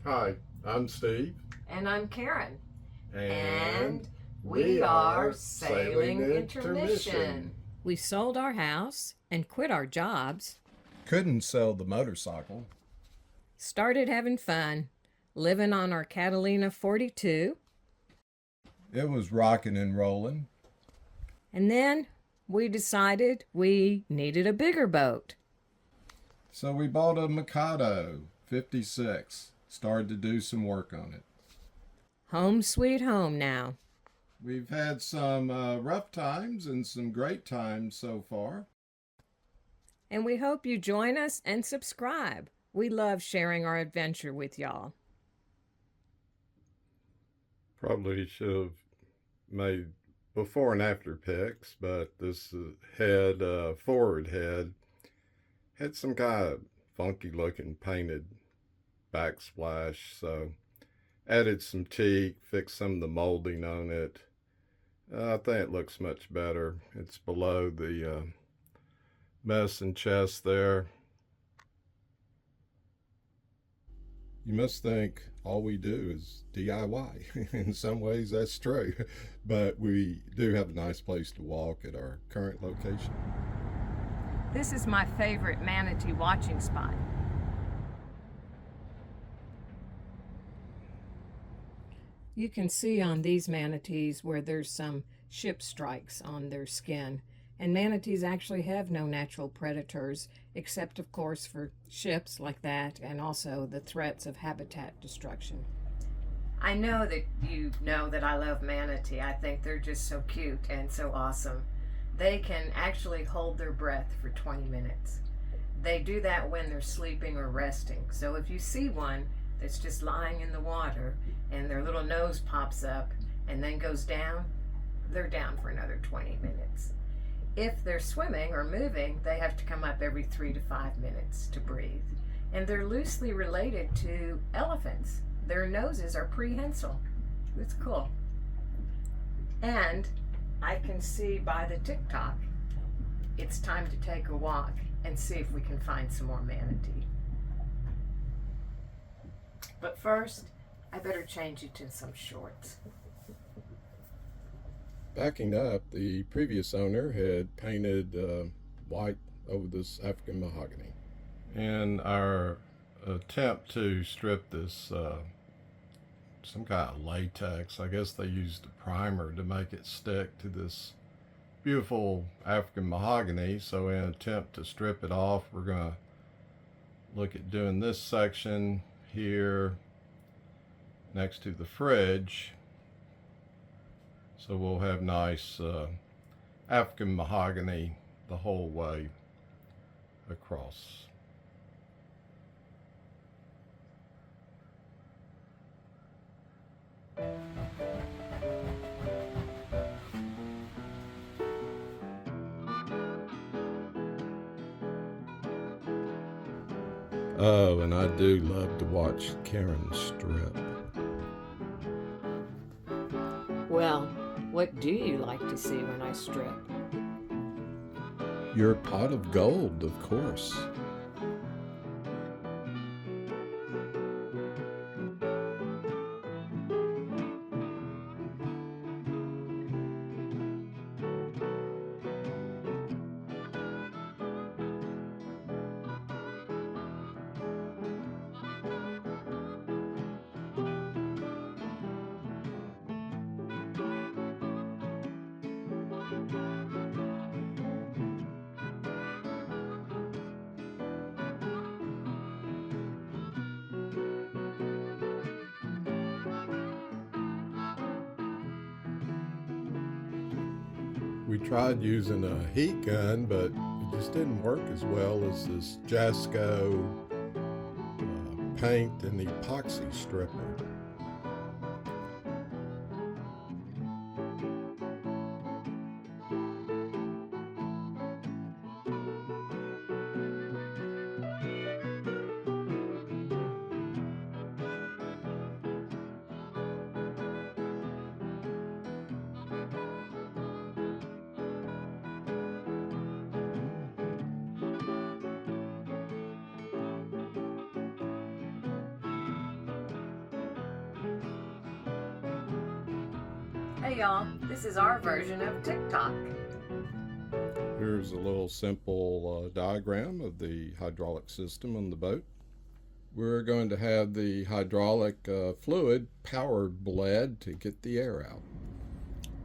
Hi, I'm Steve. And I'm Karen. And we are Sailing Sailing Intermission. We sold our house and quit our jobs, Couldn't sell the motorcycle. started having fun, living on our Catalina 42, It was rocking and rolling. and then we decided we needed a bigger boat. So we bought a Mikado 56. Started to do some work on it. Home sweet home now. We've had some rough times and some great times so far. And we hope you join us and subscribe. We love sharing our adventure with y'all. Probably should have made before and after pics, but this head, forward head, had some kind of funky looking painted backsplash, so added some teak, fixed some of the molding on it. I think it looks much better. It's below the mess and chest there. You must think all we do is DIY. In some ways, that's true. But we do have a nice place to walk at our current location. This is my favorite manatee watching spot. You can see on these manatees where there's some ship strikes on their skin. And manatees actually have no natural predators, except, of course, for ships like that and also the threats of habitat destruction. I know that you know that I love manatee. I think they're just so cute and so awesome. They can actually hold their breath for 20 minutes. They do that when they're sleeping or resting. So if you see one that's just lying in the water and their little nose pops up and then goes down, they're down for another 20 minutes. If they're swimming or moving, they have to come up every 3 to 5 minutes to breathe. And they're loosely related to elephants. Their noses are prehensile. It's cool. And I can see by the TikTok, it's time to take a walk and see if we can find some more manatee. But first, I better change you to some shorts. Backing up, the previous owner had painted white over this African mahogany. In our attempt to strip this some kind of latex, I guess they used a primer to make it stick to this beautiful African mahogany. So in an attempt to strip it off, we're going to look at doing this section here next to the fridge. So we'll have nice African mahogany the whole way across. Oh, and I do love to watch Karen strip. Well, what do you like to see when I strip? Your pot of gold, of course. We tried using a heat gun, but it just didn't work as well as this Jasco paint and epoxy stripper. Hey y'all, this is our version of TikTok. Here's a little simple diagram of the hydraulic system on the boat. We're going to have the hydraulic fluid power bled to get the air out.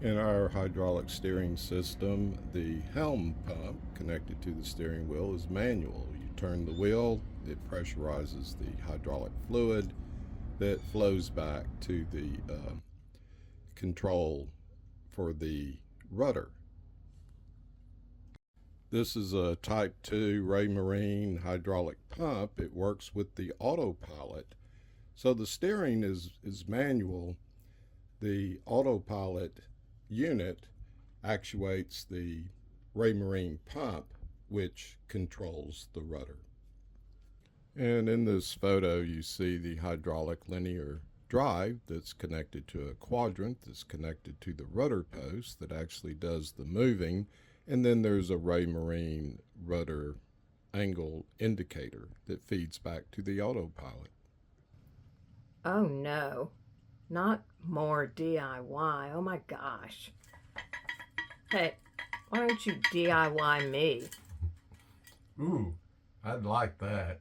In our hydraulic steering system, the helm pump connected to the steering wheel is manual. You turn the wheel, it pressurizes the hydraulic fluid that flows back to the control for the rudder. This is a Type 2 Refinishing hydraulic pump. It works with the autopilot. So the steering is manual. The autopilot unit actuates the Refinishing pump, which controls the rudder. And in this photo, you see the hydraulic linear drive that's connected to a quadrant that's connected to the rudder post that actually does the moving. And then there's a Refinishing rudder angle indicator that feeds back to the autopilot. Oh no, not more DIY. Oh my gosh. Hey, why don't you DIY me? Ooh, I'd like that.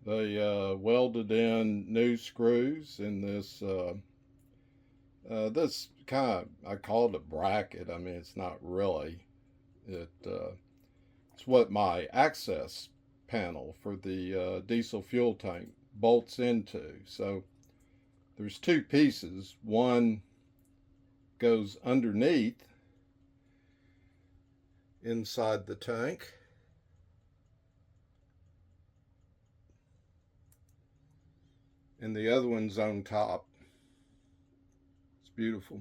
They welded in new screws in this this kind of, I call it a bracket. I mean, it's not really. It's what my access panel for the diesel fuel tank bolts into. So there's two pieces. One goes underneath inside the tank, and the other one's on top. It's beautiful.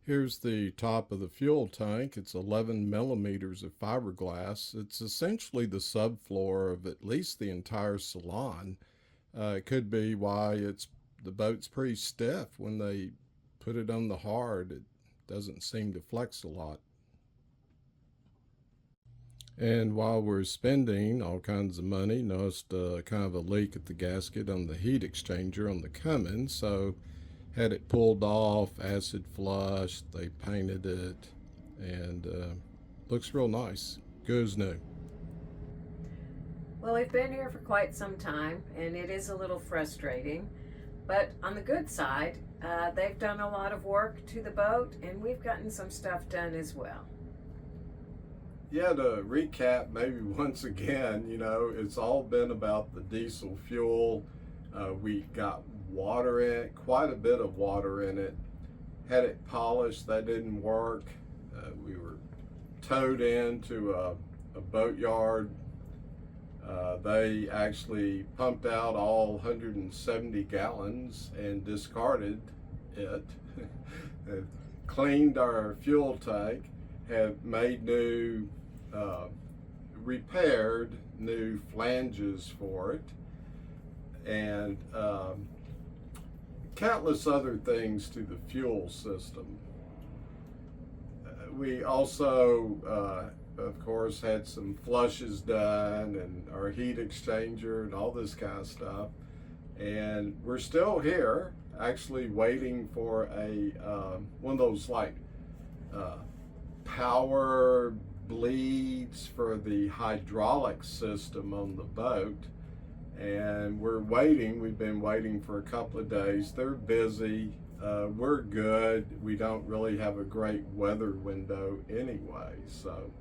Here's the top of the fuel tank. It's 11 millimeters of fiberglass. It's essentially the subfloor of at least the entire salon. It could be why the boat's pretty stiff. When they put it on the hard, it doesn't seem to flex a lot. And while we're spending all kinds of money, noticed kind of a leak at the gasket on the heat exchanger on the Cummins. So had it pulled off, acid flushed, they painted it, and looks real nice. Good as new. Well, we've been here for quite some time, and it is a little frustrating. But on the good side, they've done a lot of work to the boat, and we've gotten some stuff done as well. Yeah, to recap, maybe once again, it's all been about the diesel fuel. We got water in it, quite a bit of water in it. Had it polished, that didn't work. We were towed into a boatyard. They actually pumped out all 170 gallons and discarded it. Cleaned our fuel tank, have made new, repaired new flanges for it, and countless other things to the fuel system. We also, of course, had some flushes done and our heat exchanger and all this kind of stuff. And we're still here, actually waiting for a one of those like power bleeds for the hydraulic system on the boat. And we're waiting. We've been waiting for a couple of days. They're busy. We're good. We don't really have a great weather window anyway, so.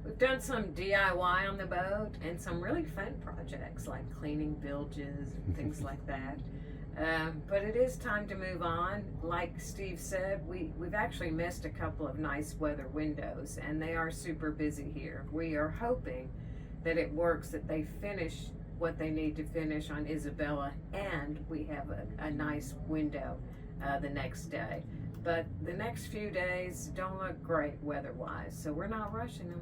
We've done some DIY on the boat and some really fun projects like cleaning bilges and things like that. But it is time to move on. Like Steve said, we've actually missed a couple of nice weather windows, and they are super busy here. We are hoping that it works, that they finish what they need to finish on Isabella, and we have a nice window the next day. But the next few days don't look great weather-wise, so we're not rushing them.